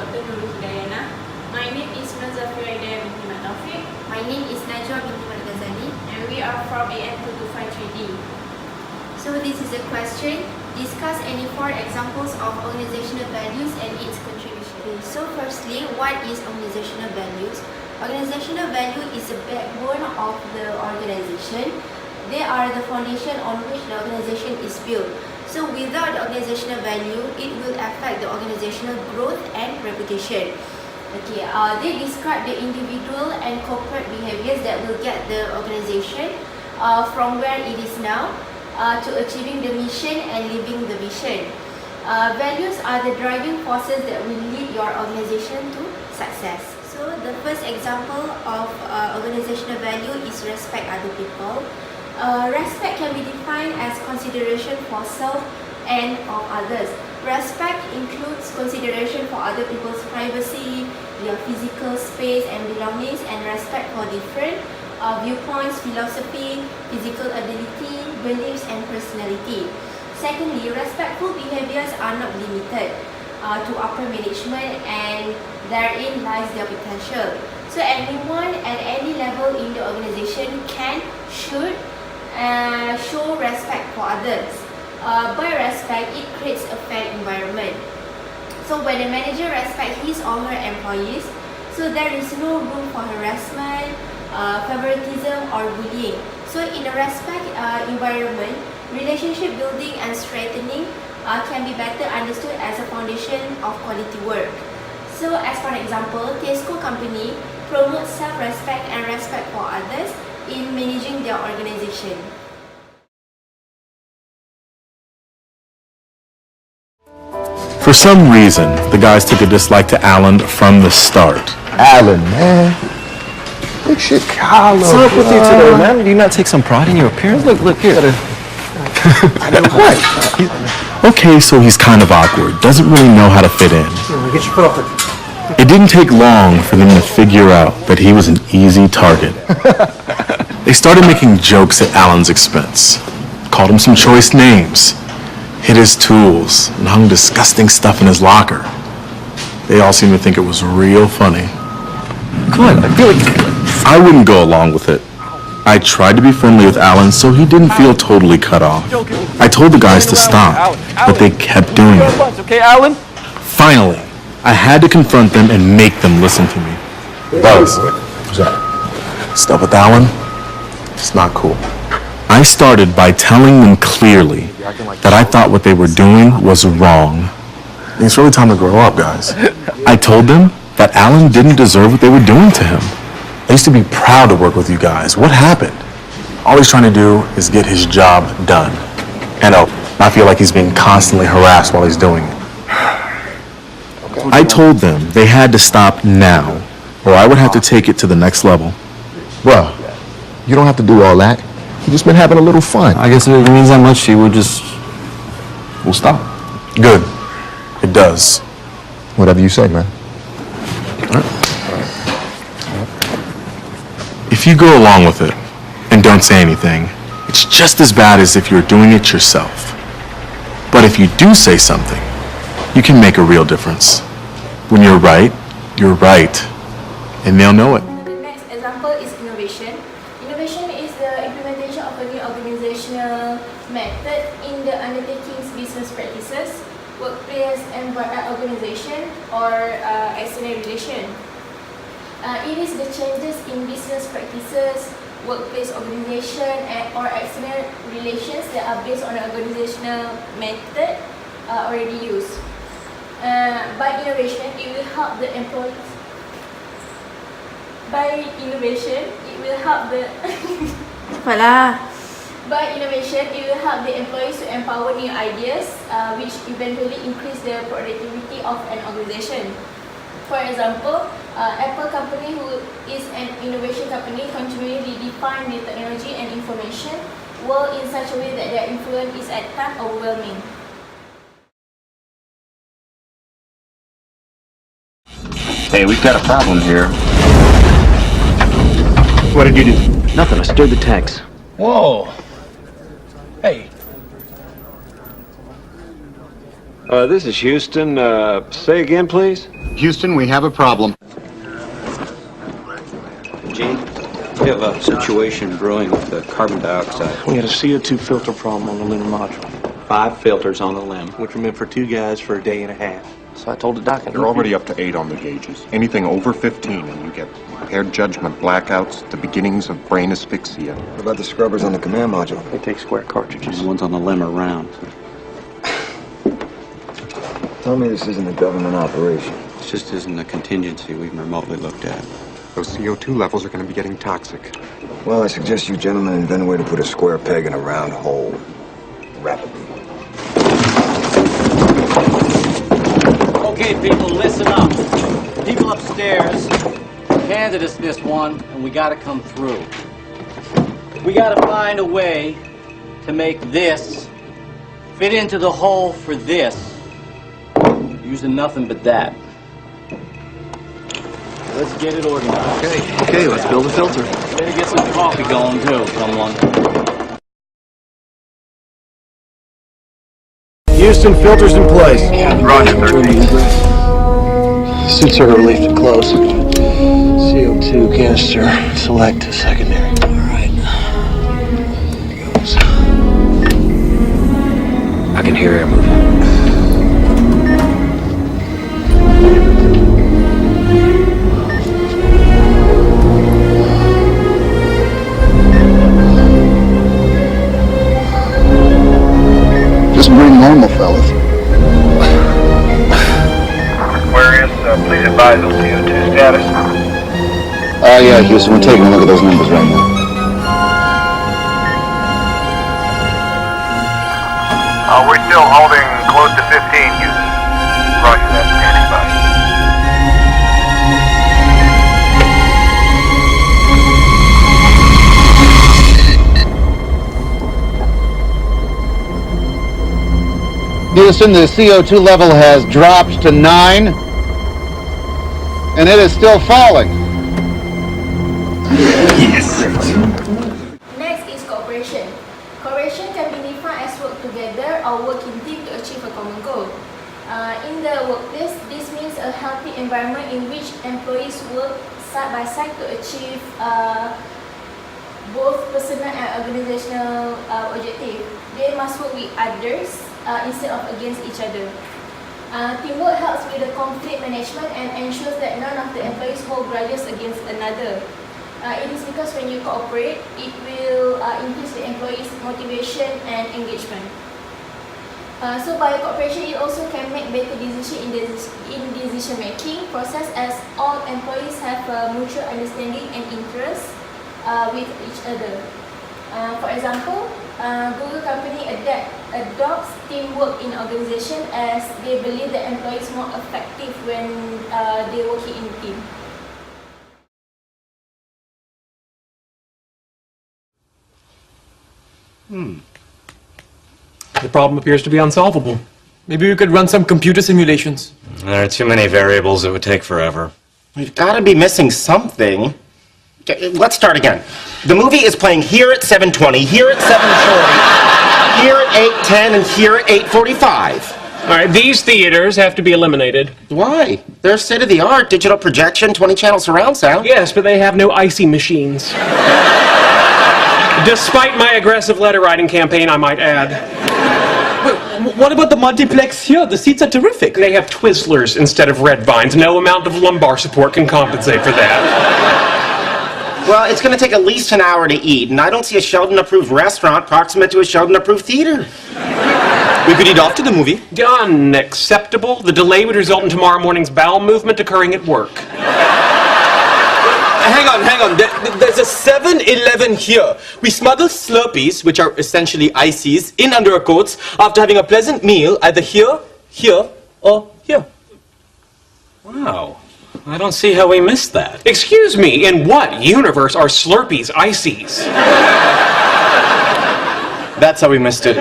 Dr. Nurul Hidayana. My name is Nazafir Aida binti Mat Taufik. My name is Najwa binti Mat Ghazali. And we are from AN2253D. So this is a question. Discuss any 4 examples of organizational values and its contribution. So firstly, what is organizational values? Organizational value is the backbone of the organization. They are the foundation on which the organization is built. So without the organizational value, it will affect the organizational growth and reputation. Okay, they describe the individual and corporate behaviors that will get the organization from where it is now to achieving the mission and living the vision. Values are the driving forces that will lead your organization to success. So the first example of organizational value is respect other people. Respect can be defined as consideration for self and of others. Respect includes consideration for other people's privacy, their physical space and belongings, and respect for different viewpoints, philosophy, physical ability, beliefs, and personality. Secondly, respectful behaviors are not limited to upper management, and therein lies their potential. So anyone at any level in the organization should show respect for others. By respect, it creates a fair environment. So when the manager respects his or her employees, so there is no room for harassment, favoritism, or bullying. So in a respect environment, relationship building and strengthening can be better understood as a foundation of quality work. So as for example, Tesco company promotes self-respect and respect for others in managing their organization. For some reason, the guys took a dislike to Alan from the start. Alan, man. Big Chicago. What's up with you today, man? Do you not take some pride in your appearance? Look here. I know what? Okay, so he's kind of awkward, doesn't really know how to fit in. Get your foot off it. It didn't take long for them to figure out that he was an easy target. They started making jokes at Alan's expense, called him some choice names, hid his tools, and hung disgusting stuff in his locker. They all seemed to think it was real funny. Come on, I feel like... I wouldn't go along with it. I tried to be friendly with Alan so he didn't feel totally cut off. I told the guys to stop, but they kept doing it. Okay, Alan? Finally, I had to confront them and make them listen to me. Buzz. What's that? Stuff with Alan? It's not cool. I started by telling them clearly that I thought what they were doing was wrong. It's really time to grow up, guys. I told them that Alan didn't deserve what they were doing to him. I used to be proud to work with you guys. What happened? All he's trying to do is get his job done. And I feel like he's being constantly harassed while he's doing it. I told them they had to stop now, or I would have to take it to the next level. Bruh, you don't have to do all that. You just been having a little fun. I guess if it means that much to you, we'll stop. Good. It does. Whatever you say, man. If you go along with it and don't say anything, it's just as bad as if you're doing it yourself. But if you do say something, you can make a real difference. When you're right, and they'll know it. The next example is innovation. Innovation is the implementation of a new organizational method in the undertaking's business practices, workplace organization, or external relation. It is the changes in business practices, workplace organization, or external relations that are based on an organizational method already used. By innovation, it will help the employees. By innovation, it will help the. By innovation, it will help the employees to empower new ideas, which eventually increase the productivity of an organization. For example, Apple company, who is an innovation company, continually redefine the technology and information world in such a way that their influence is at times overwhelming. Hey, we've got a problem here. What did you do? Nothing, I stirred the tanks. Whoa. Hey. This is Houston. Say again, please. Houston, we have a problem. Gene, we have a situation brewing with the carbon dioxide. We had a CO2 filter problem on the LIM module, 5 filters on the limb. which were meant for 2 guys for a day and a half. So I told the doc, You're already up to 8 on the gauges. Anything over 15 and you get impaired judgment, blackouts, the beginnings of brain asphyxia. What about the scrubbers on the command module? They take square cartridges. The ones on the limb are round. Tell me this isn't a government operation. It just isn't a contingency we've remotely looked at. Those CO2 levels are going to be getting toxic. Well, I suggest you gentlemen invent a way to put a square peg in a round hole. Rapidly. Okay, people, listen up. People upstairs handed us this one, and we gotta come through. We gotta find a way to make this fit into the hole for this, using nothing but that. Let's get it organized. Okay, let's build a filter. Better get some coffee going, too, someone. Houston, filters in place. Roger, 13. Suit circuit relief to close. CO2 canister, select secondary. All right. Here goes. I can hear air moving. Just bring normal, fellas. Aquarius, please advise on CO2 status. Yeah, Houston, we're taking a look at those numbers right now. We're still holding close to 15, Houston. Roger that, standing by. Houston, the CO2 level has dropped to 9, and it is still falling. Next is cooperation. Cooperation can be defined as work together or work in team to achieve a common goal. In the workplace, this means a healthy environment in which employees work side by side to achieve both personal and organizational objectives. They must work with others instead of against each other. Teamwork helps with the conflict management and ensures that none of the employees hold grudges against another. It is because when you cooperate, it will increase the employees' motivation and engagement. So by cooperation, it also can make better decision in decision-making process as all employees have a mutual understanding and interest with each other. For example, Google company adopts teamwork in organization as they believe that employees more effective when they working in team. The problem appears to be unsolvable. Maybe we could run some computer simulations. There are too many variables. It would take forever. We've got to be missing something. Okay, let's start again. The movie is playing here at 7:20, here at 7:40, here at 8:10, and here at 8:45. All right, these theaters have to be eliminated. Why? They're state-of-the-art, digital projection, 20-channel surround sound. Yes, but they have no icy machines. Despite my aggressive letter writing campaign, I might add. What about the multiplex here? The seats are terrific. They have Twizzlers instead of red vines. No amount of lumbar support can compensate for that. Well, it's going to take at least an hour to eat, and I don't see a Sheldon-approved restaurant proximate to a Sheldon-approved theater. We could eat after the movie. Unacceptable. The delay would result in tomorrow morning's bowel movement occurring at work. Hang on. There's a 7-Eleven here. We smuggle Slurpees, which are essentially ices, in under our coats after having a pleasant meal either here, or here. Wow. I don't see how we missed that. Excuse me, in what universe are Slurpees ices? That's how we missed it.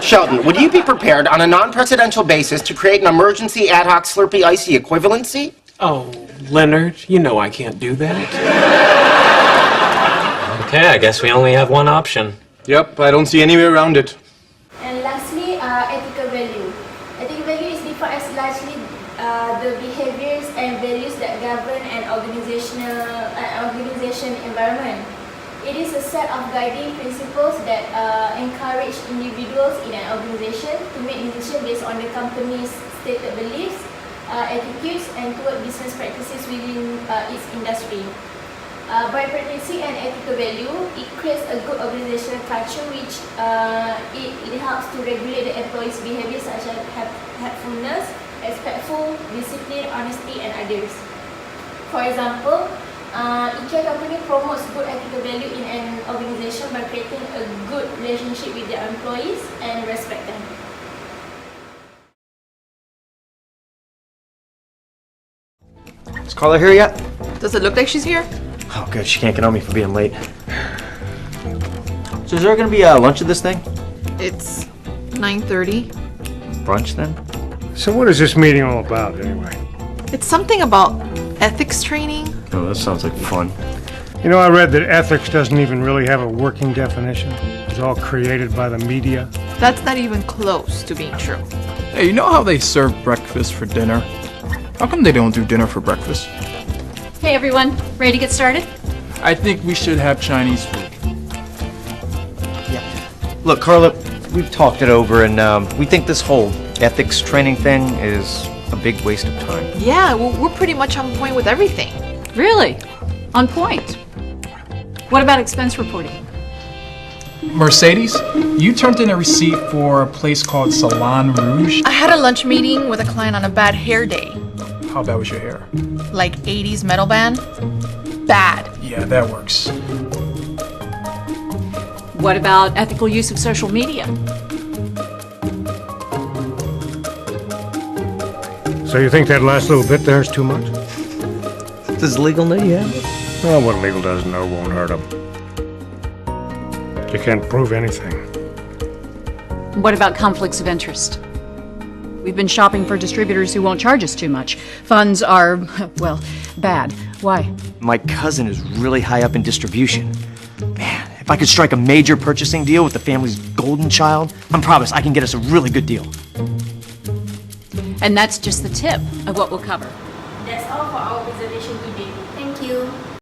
Sheldon, would you be prepared on a non-presidential basis to create an emergency ad hoc Slurpee icy equivalency? Oh, Leonard, you know I can't do that. Okay, I guess we only have one option. Yep, I don't see any way around it. And lastly, ethical value. Ethical value is defined as largely the behaviors and values that govern an organization environment. It is a set of guiding principles that encourage individuals in an organization to make decisions based on the company's stated beliefs, attitudes, and toward business practices within its industry. By practicing an ethical value, it creates a good organizational culture which it helps to regulate the employees' behavior such as helpfulness, respectful, discipline, honesty, and others. For example, IKEA company promotes good ethical value in an organization by creating a good relationship with their employees and respect them. Is Carla here yet? Does it look like she's here? Oh, good. She can't get on me for being late. So is there going to be lunch at this thing? It's 9:30. Brunch then? So what is this meeting all about, anyway? It's something about ethics training. Oh, that sounds like fun. You know, I read that ethics doesn't even really have a working definition. It's all created by the media. That's not even close to being true. Hey, you know how they serve breakfast for dinner? How come they don't do dinner for breakfast? Hey everyone, ready to get started? I think we should have Chinese food. Look, Carla, we've talked it over, and we think this whole ethics training thing is a big waste of time. Yeah, well, we're pretty much on point with everything. Really? On point. What about expense reporting? Mercedes, you turned in a receipt for a place called Salon Rouge. I had a lunch meeting with a client on a bad hair day. How bad was your hair? Like 80s metal band? Bad. Yeah, that works. What about ethical use of social media? So you think that last little bit there is too much? Does legal know you have? Well, what legal doesn't know won't hurt them. You can't prove anything. What about conflicts of interest? We've been shopping for distributors who won't charge us too much. Funds are, well, bad. Why? My cousin is really high up in distribution. Man, if I could strike a major purchasing deal with the family's golden child, I promise I can get us a really good deal. And that's just the tip of what we'll cover. That's all for our presentation today. Thank you.